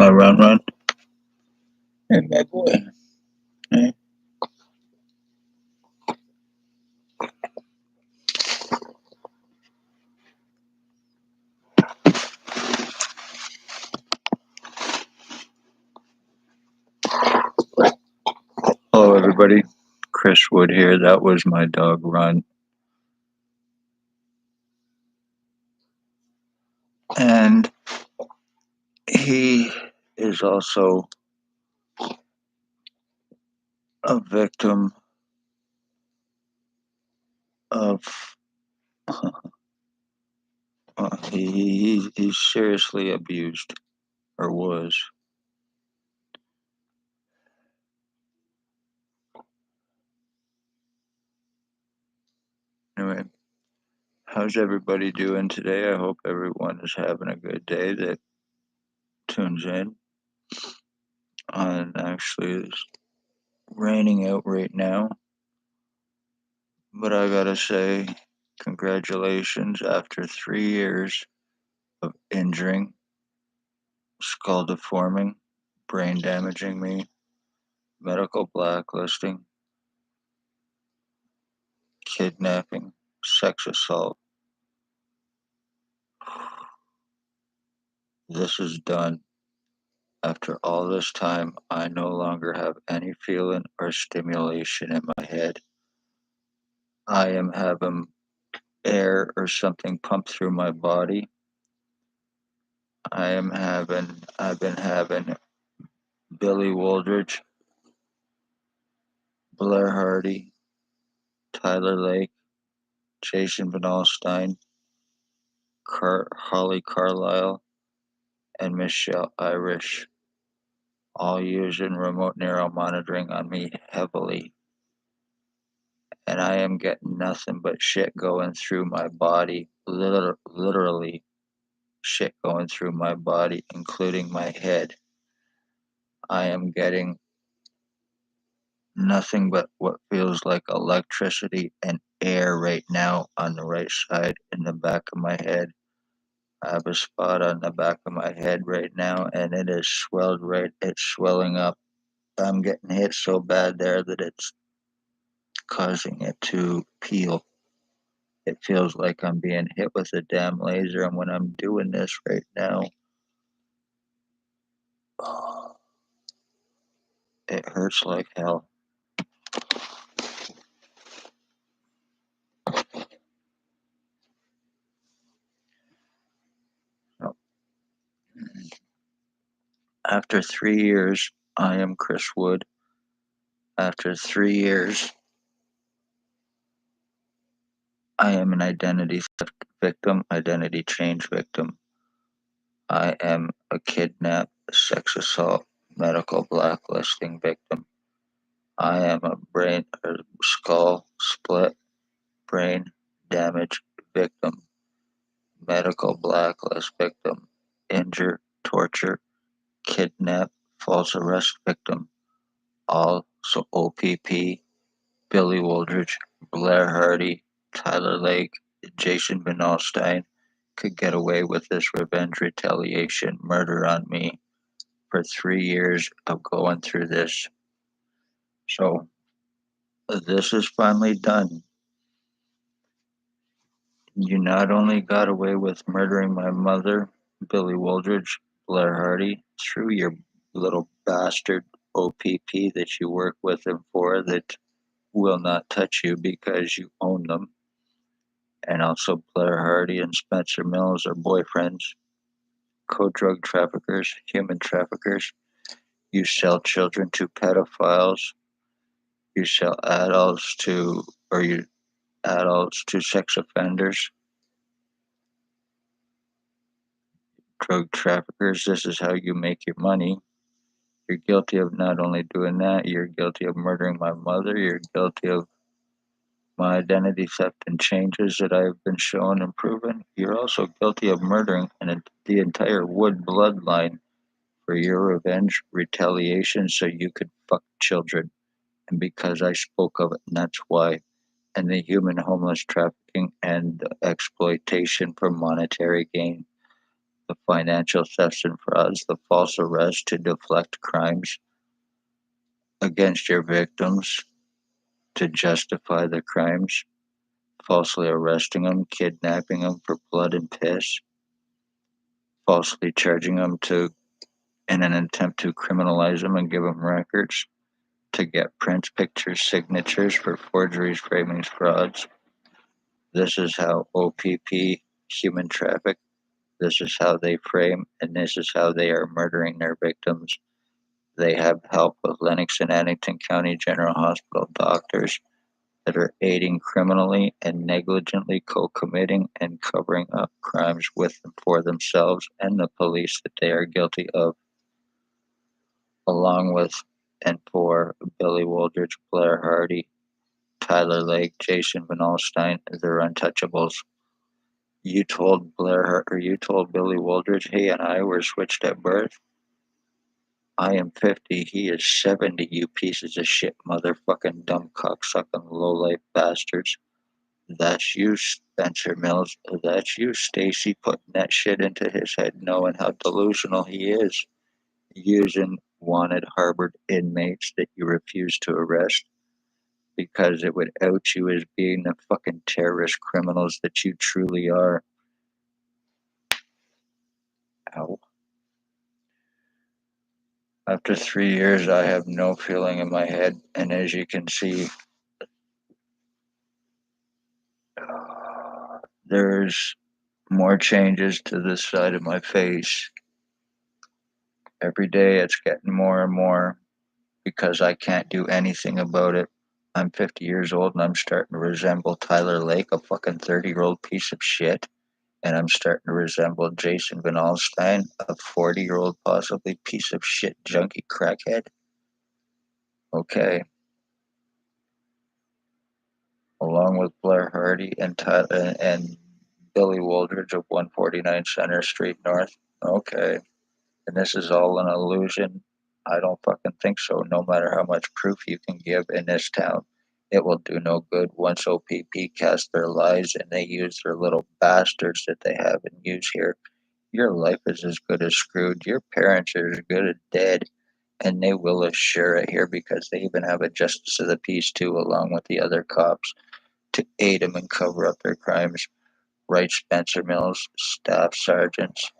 my run and my boy. Eh? Hello, everybody. Chris Wood here. That was my dog, Run. And he is also a victim of. He's seriously abused, or was. Anyway, how's everybody doing today? I hope everyone is having a good day that tunes in. And actually, it's raining out right now. But I gotta say, congratulations after 3 years of injuring, skull deforming, brain damaging me, medical blacklisting, kidnapping, sex assault. This is done. After all this time, I no longer have any feeling or stimulation in my head. I am having air or something pumped through my body. I've been having Billy Wooldridge, Blair Hardy, Tyler Lake, Jason Van Alstyne, Holly Carlisle, and Michelle Irish, all using remote neural monitoring on me heavily. And I am getting nothing but shit going through my body, literally shit going through my body, including my head. I am getting nothing but what feels like electricity and air right now on the right side in the back of my head. I have a spot on the back of my head right now, and it is it's swelling up. I'm getting hit so bad there that it's causing it to peel. It feels like I'm being hit with a damn laser, and when I'm doing this right now, it hurts like hell. After 3 years, I am Chris Wood. After 3 years, I am an identity theft victim, identity change victim. I am a kidnap, sex assault, medical blacklisting victim. I am a skull split, brain damage victim, medical blacklist victim, injure, torture, kidnap, false arrest victim. Also O.P.P, Billy Wooldridge, Blair Hardy, Tyler Lake, Jason Van Alstyne could get away with this revenge, retaliation, murder on me for 3 years of going through this. So this is finally done. You not only got away with murdering my mother, Billy Wooldridge, Blair Hardy, through your little bastard O.P.P that you work with them for that will not touch you because you own them. And also Blair Hardy and Spencer Mills are boyfriends, co-drug traffickers, human traffickers. You sell children to pedophiles. You sell adults to sex offenders. Drug traffickers, this is how you make your money. You're guilty of not only doing that, you're guilty of murdering my mother, you're guilty of my identity theft and changes that I've been shown and proven. You're also guilty of murdering the entire Wood bloodline for your revenge, retaliation, so you could fuck children. And because I spoke of it, and that's why. And the human homeless trafficking and the exploitation for monetary gain. the financial thefts and frauds, the false arrest to deflect crimes against your victims to justify the crimes, falsely arresting them, kidnapping them for blood and piss, falsely charging them in an attempt to criminalize them and give them records to get prints, pictures, signatures for forgeries, framings, frauds. This is how O.P.P human traffic. This is how they frame, and this is how they are murdering their victims. They have help of Lennox and Addington County General Hospital doctors that are aiding criminally and negligently co-committing and covering up crimes with and for themselves and the police that they are guilty of, along with and for Billy Wooldridge, Blair Hardy, Tyler Lake, Jason Van Alstyne, they're untouchables. You told you told Billy Wooldridge, he and I were switched at birth. I am 50, he is 70, you pieces of shit, motherfucking dumb cocksucking lowlife bastards. That's you, Spencer Mills. That's you, Stacy, putting that shit into his head, knowing how delusional he is. Using wanted harbored inmates that you refuse to arrest because it would out you as being the fucking terrorist criminals that you truly are. Ow. After 3 years, I have no feeling in my head, and as you can see, there's more changes to this side of my face. Every day it's getting more and more because I can't do anything about it. I'm 50 years old and I'm starting to resemble Tyler Lake, a fucking 30-year-old piece of shit. And I'm starting to resemble Jason Van Alstyne, a 40-year-old possibly piece of shit junkie crackhead. Okay. Along with Blair Hardy and Billy Wooldridge of 149 Center Street North. Okay. And this is all an illusion. I don't fucking think so. No matter how much proof you can give in this town, it will do no good once O.P.P cast their lies and they use their little bastards that they have and use here. Your life is as good as screwed. Your parents are as good as dead. And they will assure it here because they even have a justice of the peace too, along with the other cops, to aid them and cover up their crimes. Right, Spencer Mills, Staff Sergeants,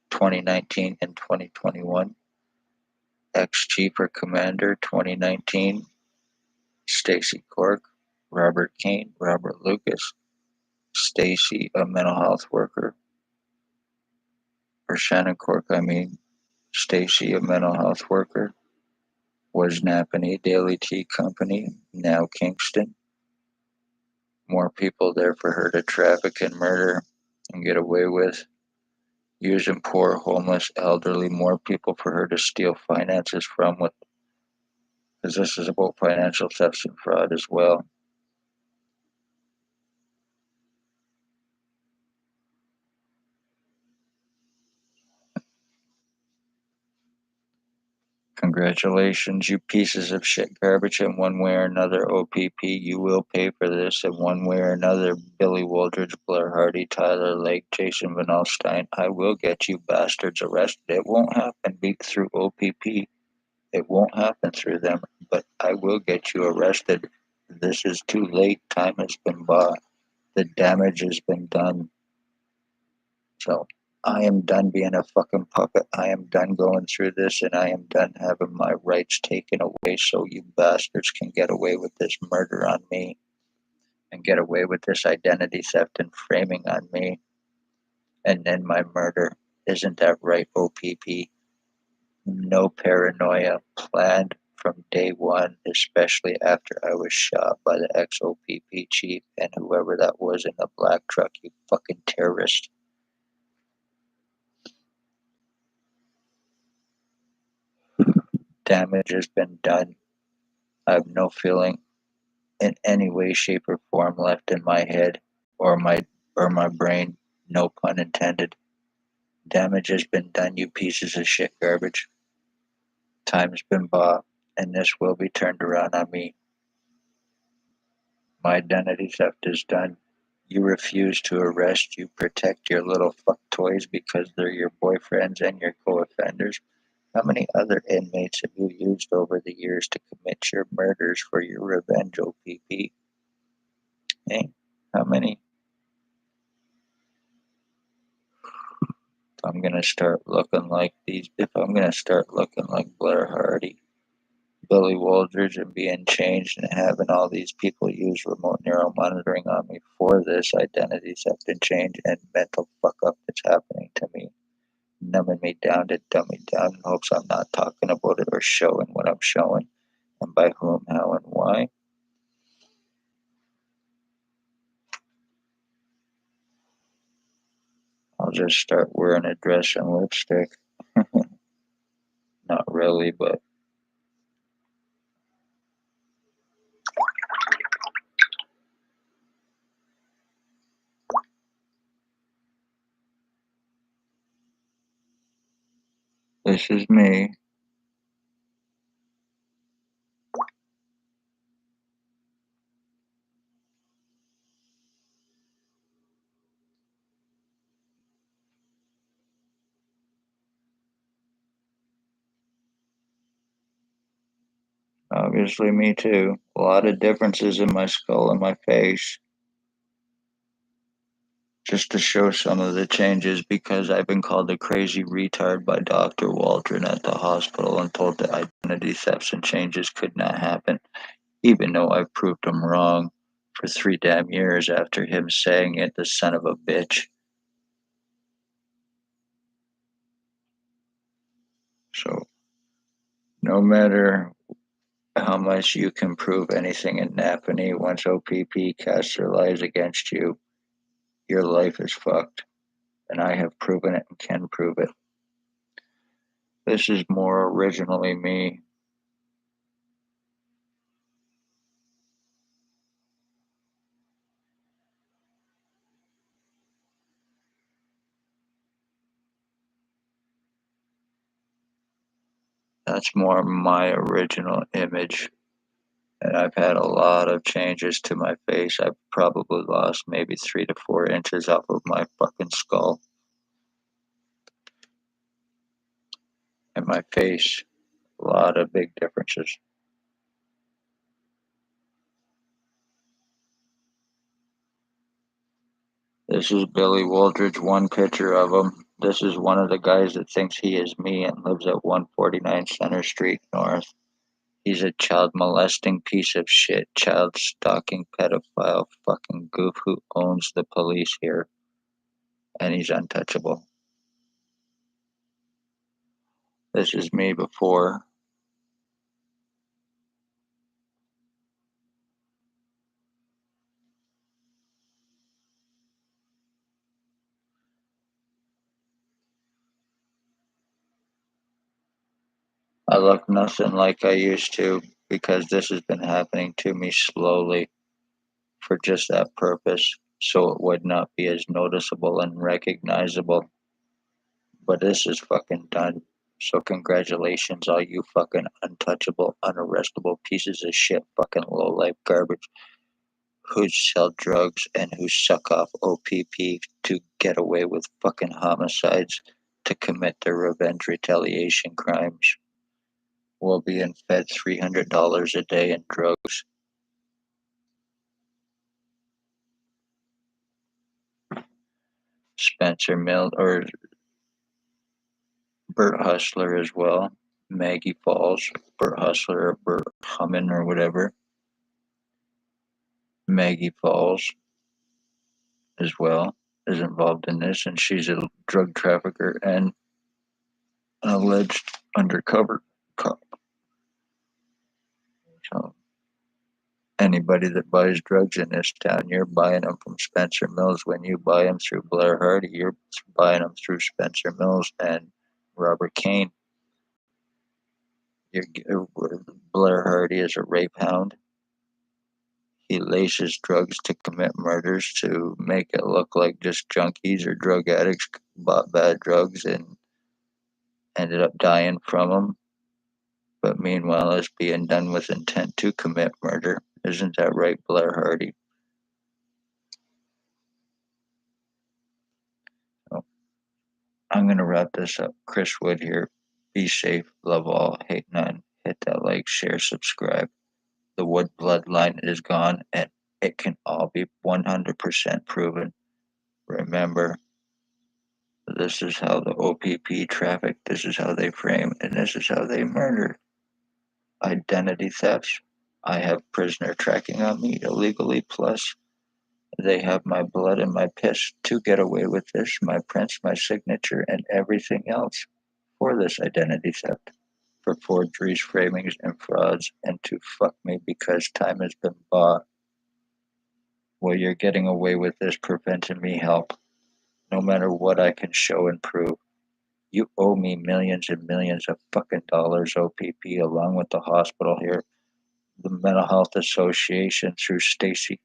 2019 and 2021. Ex-Chief or Commander, 2019. Stacey CORK, Robert Kane, Robert Lucas. Stacey, a mental health worker. Or Shannon CORK, I mean. Stacey, a mental health worker. Was Napanee Daily Tea Company, now Kingston. More people there for her to traffic and murder and get away with. Using poor, homeless, elderly, more people for her to steal finances from, because this is about financial theft and fraud as well. Congratulations, you pieces of shit garbage. In one way or another, O.P.P, you will pay for this. In one way or another, Billy Wooldridge, Blair Hardy, Tyler Lake, Jason Van Alstyne, I will get you bastards arrested. It won't happen through O.P.P. It won't happen through them, but I will get you arrested. This is too late. Time has been bought. The damage has been done. So I am done being a fucking puppet. I am done going through this, and I am done having my rights taken away so you bastards can get away with this murder on me and get away with this identity theft and framing on me. And then my murder. Isn't that right, O.P.P? No paranoia, planned from day one, especially after I was shot by the ex-O.P.P chief and whoever that was in the black truck, you fucking terrorist. Damage has been done. I have no feeling in any way, shape, or form left in my head or my brain. No pun intended. Damage has been done, you pieces of shit garbage. Time's been bought, and this will be turned around on me. My identity theft is done. You refuse to arrest, you protect your little fuck toys because they're your boyfriends and your co-offenders. How many other inmates have you used over the years to commit your murders for your revenge, O.P.P? Hey, how many? If I'm gonna start looking like Blair Hardy, Billy Waldridge, and being changed and having all these people use remote neural monitoring on me for this identity theft and change and mental fuck up that's happening to me, numbing me down to dumb me down in hopes I'm not talking about it or showing what I'm showing, and by whom, how, and why. I'll just start wearing a dress and lipstick. Not really, but this is me. Obviously, me too. A lot of differences in my skull and my face. Just to show some of the changes because I've been called a crazy retard by Dr. Waldron at the hospital and told that identity thefts and changes could not happen, even though I've proved him wrong for 3 damn years after him saying it, the son of a bitch. So, no matter how much you can prove anything in Napanee, once O.P.P casts their lies against you, your life is fucked. And I have proven it and can prove it. This is more originally me. That's more my original image. And I've had a lot of changes to my face. I've probably lost maybe 3 to 4 inches off of my fucking skull. And my face, a lot of big differences. This is Billy Waldridge, one picture of him. This is one of the guys that thinks he is me and lives at 149 Center Street North. He's a child molesting piece of shit, child stalking pedophile fucking goof who owns the police here. And he's untouchable. This is me before. I look nothing like I used to because this has been happening to me slowly for just that purpose, so it would not be as noticeable and recognizable. But this is fucking done. So congratulations, all you fucking untouchable, unarrestable pieces of shit, fucking low life garbage who sell drugs and who suck off O.P.P to get away with fucking homicides to commit their revenge retaliation crimes while being fed $300 a day in drugs. Spencer Mill or Bert Hustler as well. Maggie Falls, Bert Hustler or Bert Hummin or whatever. Maggie Falls as well is involved in this, and she's a drug trafficker and an alleged undercover cop. So anybody that buys drugs in this town, you're buying them from Spencer Mills. When you buy them through Blair Hardy, you're buying them through Spencer Mills and Robert Kane. Blair Hardy is a rape hound. He laces drugs to commit murders to make it look like just junkies or drug addicts bought bad drugs and ended up dying from them. But meanwhile, it's being done with intent to commit murder. Isn't that right, Blair Hardy? I'm going to wrap this up. Chris Wood here. Be safe, love all, hate none. Hit that like, share, subscribe. The Wood bloodline is gone, and it can all be 100% proven. Remember, this is how the O.P.P traffic, this is how they frame, and this is how they murder. Identity thefts. I have prisoner tracking on me illegally, plus they have my blood and my piss to get away with this, my prints, my signature, and everything else for this identity theft, for forgeries, framings, and frauds, and to fuck me because time has been bought. Well, you're getting away with this, preventing me help. No matter what I can show and prove, you owe me millions and millions of fucking dollars, O.P.P, along with the hospital here, the Mental Health Association through STACEY.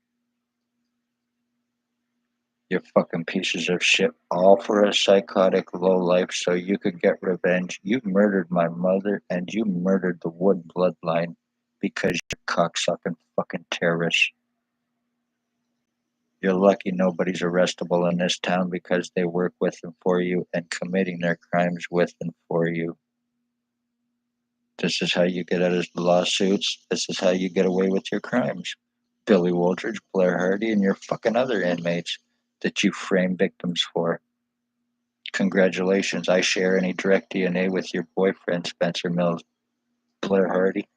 You fucking pieces of shit, all for a psychotic low life so you could get revenge. You murdered my mother and you murdered the Wood bloodline because you're cocksucking fucking terrorists. You're lucky nobody's arrestable in this town because they work with and for you and committing their crimes with and for you. This is how you get out of lawsuits. This is how you get away with your crimes. Billy Wooldridge, Blair Hardy, and your fucking other inmates that you frame victims for. Congratulations, I share any direct DNA with your boyfriend, Spencer Mills, Blair Hardy,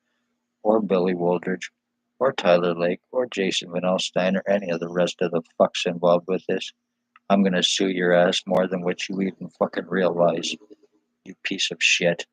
or Billy Wooldridge, or Tyler Lake, or Jason Van Alstyne, or any of the rest of the fucks involved with this. I'm gonna sue your ass more than what you even fucking realize, you piece of shit.